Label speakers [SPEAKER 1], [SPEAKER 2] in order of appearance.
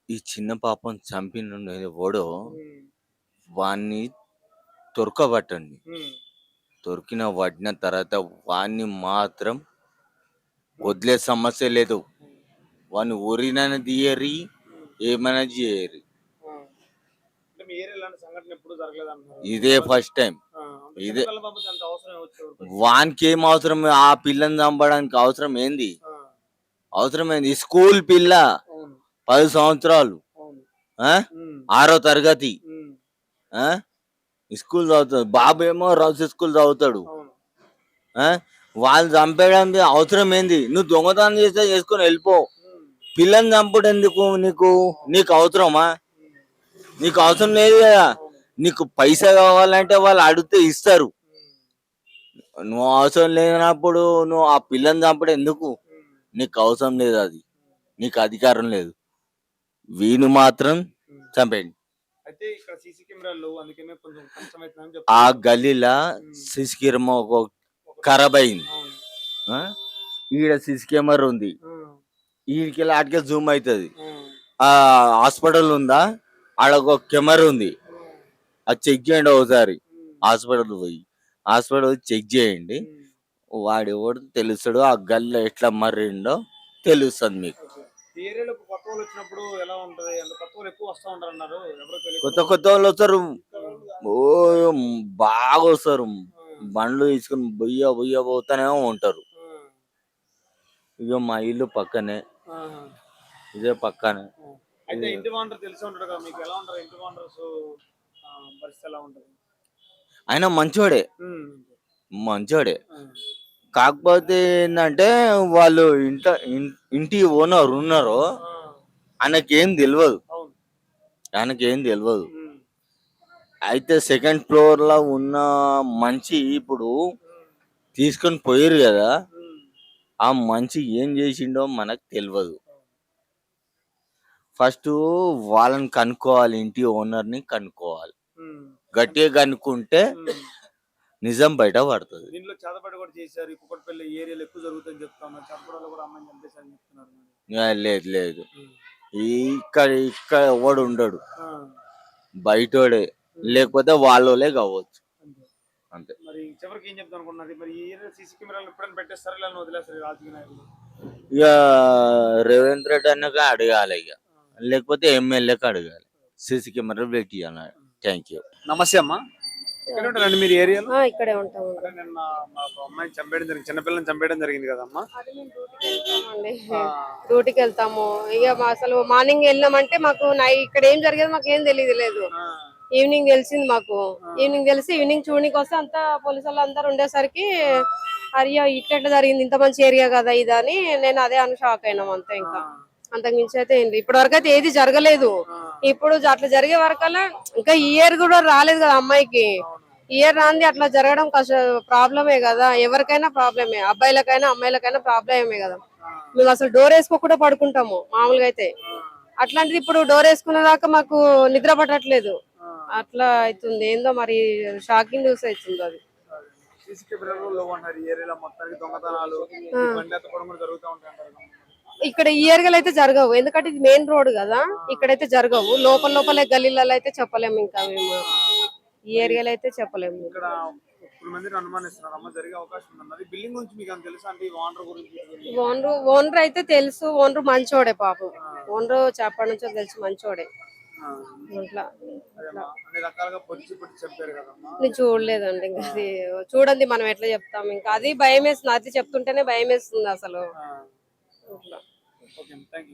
[SPEAKER 1] ఈ చిన్న పాపను చంపిన ఎవడో
[SPEAKER 2] ఉమ్,
[SPEAKER 1] వాన్ని దొరకబట్టండి.
[SPEAKER 2] ఉమ్,
[SPEAKER 1] పడిన తర్వాత వాన్ని మాత్రం
[SPEAKER 2] ఉమ్,
[SPEAKER 1] వదిలే సమస్య లేదు.
[SPEAKER 2] ఉమ్,
[SPEAKER 1] వాన్ని ఊరినైనా తీయరి,
[SPEAKER 2] ఉమ్,
[SPEAKER 1] ఏమైనా చేయరి.
[SPEAKER 2] ఆ. అంటే మీ ఏరియా ఇలాంటి సంఘటన ఎప్పుడు జరగలేదు అంటున్నారు
[SPEAKER 1] ఇదే ఫస్ట్ టైం.
[SPEAKER 2] అంత
[SPEAKER 1] ఇదే
[SPEAKER 2] చిన్నపిల్లల బాబు అంత అవసరం ఏమొచ్చు
[SPEAKER 1] వానికి ఏం అవసరం? ఆ పిల్లని చంపడానికి అవసరం ఏంది?
[SPEAKER 2] ఆ,
[SPEAKER 1] అవసరం ఏంది? స్కూల్ పిల్ల,
[SPEAKER 2] అవును
[SPEAKER 1] 10 సంవత్సరాలు,
[SPEAKER 2] అవును
[SPEAKER 1] ఆ?
[SPEAKER 2] ఉమ్,
[SPEAKER 1] 6వ తరగతి,
[SPEAKER 2] ఉమ్,
[SPEAKER 1] ఆ? స్కూల్ చదువుతాడు. బాబు ఏమో రౌస్ స్కూల్ చదువుతాడు.
[SPEAKER 2] అవును
[SPEAKER 1] ఆ? వాళ్ళు చంపేయడానికి అవసరం ఏంది? నువ్వు దొంగతనం చేస్తే చేసుకొని వెళ్ళిపో.
[SPEAKER 2] ఉమ్,
[SPEAKER 1] పిల్లని చంపుడు ఎందుకు నీకు?
[SPEAKER 2] అవును
[SPEAKER 1] నీకు అవసరమా?
[SPEAKER 2] ఉమ్,
[SPEAKER 1] నీకు అవసరం లేదు కదా.
[SPEAKER 2] అవును
[SPEAKER 1] నీకు పైసా కావాలంటే వాళ్ళు అడిగితే ఇస్తారు.
[SPEAKER 2] ఉమ్,
[SPEAKER 1] నువ్వు అవసరం లేనప్పుడు నువ్వు ఆ పిల్లని చంపడం ఎందుకు?
[SPEAKER 2] ఉమ్,
[SPEAKER 1] నీకు అవసరం లేదు, అది నీకు అధికారం లేదు. వీళ్ళు మాత్రం
[SPEAKER 2] ఉమ్.
[SPEAKER 1] చంపేయండి.
[SPEAKER 2] అయితే ఇక్కడ సీసీ కెమెరాలు అందుకనే కొంచెం కష్టమవుతుందని
[SPEAKER 1] ఆ
[SPEAKER 2] చెప్తున్నారు
[SPEAKER 1] గల్లీలా
[SPEAKER 2] ఉమ్,
[SPEAKER 1] సిసి కెమెరా
[SPEAKER 2] ఒకటి
[SPEAKER 1] ఖరాబ్ అయింది.
[SPEAKER 2] అవును
[SPEAKER 1] ఆ? ఈడ సిసి కెమెరా ఉంది.
[SPEAKER 2] ఉమ్,
[SPEAKER 1] ఈడికెళ్ళి ఆడికే జూమ్ అవుతుంది.
[SPEAKER 2] ఉమ్,
[SPEAKER 1] ఆ హాస్పిటల్ ఉందా, ఆడ ఒక కెమెరా ఉంది.
[SPEAKER 2] ఉమ్,
[SPEAKER 1] అది చెక్ చేయండి ఒకసారి.
[SPEAKER 2] ఉమ్,
[SPEAKER 1] హాస్పిటల్ చెక్ చేయండి.
[SPEAKER 2] ఉమ్.
[SPEAKER 1] వాడు ఎవడు తెలుస్తాడో, ఆ గల్లో ఎట్లా మర్రిండో తెలుస్తుంది మీకు.
[SPEAKER 2] ఓకే. ఈ ఏరియాలోకి కొత్త వాళ్ళు వచ్చినప్పుడు ఎలా ఉంటది? అంటే కొత్త వాళ్ళు ఎక్కువ వస్తా ఉంటారన్నారు. ఎవరో
[SPEAKER 1] కొత్త
[SPEAKER 2] తెలియకుండా
[SPEAKER 1] కొత్త వాళ్ళు వస్తారు. ఓ బాగా వస్తారు.
[SPEAKER 2] హ్మ్.
[SPEAKER 1] బండ్లు తీసుకుని బొయ్య పోతానే ఉంటారు.
[SPEAKER 2] హ్మ్.
[SPEAKER 1] ఇక మా ఇల్లు పక్కనే,
[SPEAKER 2] ఆహా!
[SPEAKER 1] ఇదే పక్కనే.
[SPEAKER 2] ఆ! అయితే ఇంటి ఓనర్ తెలిసే ఉంటాడు కదా! మీకు ఎలా ఉంటారు ఇంటి ఓనర్స్ పరిస్థితి ఎలా ఉంటది?
[SPEAKER 1] ఆయన మంచోడే,
[SPEAKER 2] హ్మ్.
[SPEAKER 1] మంచోడే.
[SPEAKER 2] ఆ!
[SPEAKER 1] కాకపోతే ఏంటంటే వాళ్ళు ఇంటి ఓనర్ ఉన్నారు,
[SPEAKER 2] ఆ!
[SPEAKER 1] ఆయనకేం తెలియదు.
[SPEAKER 2] అవును.
[SPEAKER 1] ఆయనకేం తెలియదు.
[SPEAKER 2] హ్మ్.
[SPEAKER 1] అయితే సెకండ్ ఫ్లోర్ లో ఉన్న మంచి ఇప్పుడు
[SPEAKER 2] హ్మ్.
[SPEAKER 1] తీసుకొని పోయారు కదా,
[SPEAKER 2] హ్మ్.
[SPEAKER 1] ఆ మంచి ఏం చేసిండో మనకు తెలియదు.
[SPEAKER 2] అవును.
[SPEAKER 1] ఫస్ట్ వాళ్ళని కనుక్కోవాలి, ఇంటి ఓనర్ని కనుక్కోవాలి.
[SPEAKER 2] హ్మ్.
[SPEAKER 1] గట్టిగా కనుక్కుంటే
[SPEAKER 2] హ్మ్.
[SPEAKER 1] నిజం బయట పడుతుంది.
[SPEAKER 2] దీంట్లో చేతబడి కూడా చేశారు. ఈ కుక్కట్పల్లి ఏరియాలో ఎక్కువ జరుగుతుందని చెప్తా ఉన్నారు. చేతబడిలో కూడా అమ్మాయిని చంపేశారని చెప్తున్నారు మరి.
[SPEAKER 1] లేదు లేదు,
[SPEAKER 2] హ్మ్.
[SPEAKER 1] ఇక్కడ ఇక్కడ ఎవడు ఉండడు,
[SPEAKER 2] ఆ!
[SPEAKER 1] బయటోడే,
[SPEAKER 2] హ్మ్.
[SPEAKER 1] లేకపోతే వాళ్ళోలే కావచ్చు.
[SPEAKER 2] అంతే.
[SPEAKER 1] అంతే.
[SPEAKER 2] మరి చివరికి ఏం చెప్దాం అనుకున్నది? మరి ఈ ఏరియా సీసీ కెమెరాలు ఎప్పుడైనా పెట్టేస్తారా? ఇలా వదిలేస్తారు రాజకీయ నాయకులు?
[SPEAKER 1] ఇక రేవంత్ రెడ్డి అన్నగా అడగాలి, ఇక
[SPEAKER 2] ఆ!
[SPEAKER 1] లేకపోతే ఎమ్మెల్యేకి అడగాలి. సీసీ కెమెరా పెట్టి అన్నాడు. Thank you.
[SPEAKER 2] నమస్తే అమ్మా. ఎక్కడ ఉంటారండి మీరు ఏరియాలో?
[SPEAKER 3] ఇక్కడే ఉంటాము.
[SPEAKER 2] అంటే నిన్న మాకు అమ్మాయిని చంపేయడం జరిగింది. చిన్నపిల్లని చంపేయడం జరిగింది కదమ్మా?
[SPEAKER 3] అది మేము డ్యూటీకి వెళ్తామండి.
[SPEAKER 2] ఆ!
[SPEAKER 3] డ్యూటీకి వెళ్తాము. ఇక అసలు మార్నింగ్ వెళ్ళినామంటే మాకు ఇక్కడ ఏం జరిగేది మాకు ఏం తెలియదు లేదు.
[SPEAKER 2] ఆ!
[SPEAKER 3] ఈవినింగ్ తెలిసింది మాకు.
[SPEAKER 2] ఆ!
[SPEAKER 3] ఈవినింగ్ తెలిసి ఈవినింగ్ చూడనికి వస్తే అంతా పోలీసు వాళ్ళు అందరు ఉండేసరికి అయ్యో ఇట్లా జరిగింది, ఇంత మంచి ఏరియా కదా ఇదని నేను అదే అని షాక్ అయినాం అంతే.
[SPEAKER 2] ఆ!
[SPEAKER 3] ఇంకా అంతకు మించి అయితే ఏంటి ఇప్పటి వరకు అయితే ఏది జరగలేదు.
[SPEAKER 2] ఆ!
[SPEAKER 3] ఇప్పుడు అట్లా జరిగే వరకల్లా ఇంకా ఈ ఇయర్ కూడా రాలేదు కదా అమ్మాయికి.
[SPEAKER 2] అవును.
[SPEAKER 3] ఇయర్ రాంది అట్లా జరగడం ప్రాబ్లమే కదా, ఎవరికైనా ప్రాబ్లమే, అబ్బాయిలకైనా అమ్మాయిలకైనా ప్రాబ్లమే కదా.
[SPEAKER 2] ఆ!
[SPEAKER 3] మేము అసలు డోర్ వేసుకోకుండా పడుకుంటాము మామూలుగా అయితే.
[SPEAKER 2] ఆ!
[SPEAKER 3] అట్లాంటిది ఇప్పుడు డోర్ వేసుకున్న దాకా మాకు నిద్ర పట్టట్లేదు.
[SPEAKER 2] ఆ!
[SPEAKER 3] అట్లా అవుతుంది ఏందో మరి, షాకింగ్ న్యూస్ అవుతుంది అది.
[SPEAKER 2] సీసీ కెమెరాలు లేవు అంటారు ఈ ఏరియాలో మొత్తానికి. దొంగతనాలు,
[SPEAKER 3] ఆ.
[SPEAKER 2] ఈ బండి ఎత్తుకోవడం కూడా జరుగుతూ ఉంటాయి అంటారు కదా.
[SPEAKER 3] ఇక్కడ ఈ ఏరియాలో అయితే జరగవు, ఎందుకంటే ఇది మెయిన్ రోడ్ కదా.
[SPEAKER 2] ఆ!
[SPEAKER 3] ఇక్కడైతే జరగవు. లోపల లోపలే గల్లీలలో అయితే చెప్పలేము ఇంకా మేము. ఈ
[SPEAKER 2] మరి
[SPEAKER 3] ఏరియాలో అయితే చెప్పలేము.
[SPEAKER 2] ఇక్కడ ఇప్పుడు మందిని అనుమానిస్తున్నారు అమ్మ, జరిగే అవకాశం ఉందన్నది. బిల్డింగ్ గురించి మీకు ఏమైనా తెలుసా అంటే ఈ ఓనర్ గురించి వీటి గురించి?
[SPEAKER 3] ఓనర్ అయితే తెలుసు. ఓనర్ మంచోడే పాపం.
[SPEAKER 2] ఆ!
[SPEAKER 3] ఓనర్ చెప్పటి నుంచో తెలుసు మంచోడే.
[SPEAKER 2] ఆ!
[SPEAKER 3] అట్లా
[SPEAKER 2] అదేమ్మా, అన్ని రకాలుగా పొడిచి పొడిచి చెప్పారు కదమ్మా.
[SPEAKER 3] నేను చూడలేదండి. ఇంకా
[SPEAKER 2] ఆ!
[SPEAKER 3] అది చూడండి మనం ఎట్లా చెప్తాం. ఇంకా అది భయం వేస్తుంది, అది చెప్తుంటేనే భయం వేస్తుంది అసలు.
[SPEAKER 2] ఆ!
[SPEAKER 3] అట్లా.
[SPEAKER 2] Okay, thank you.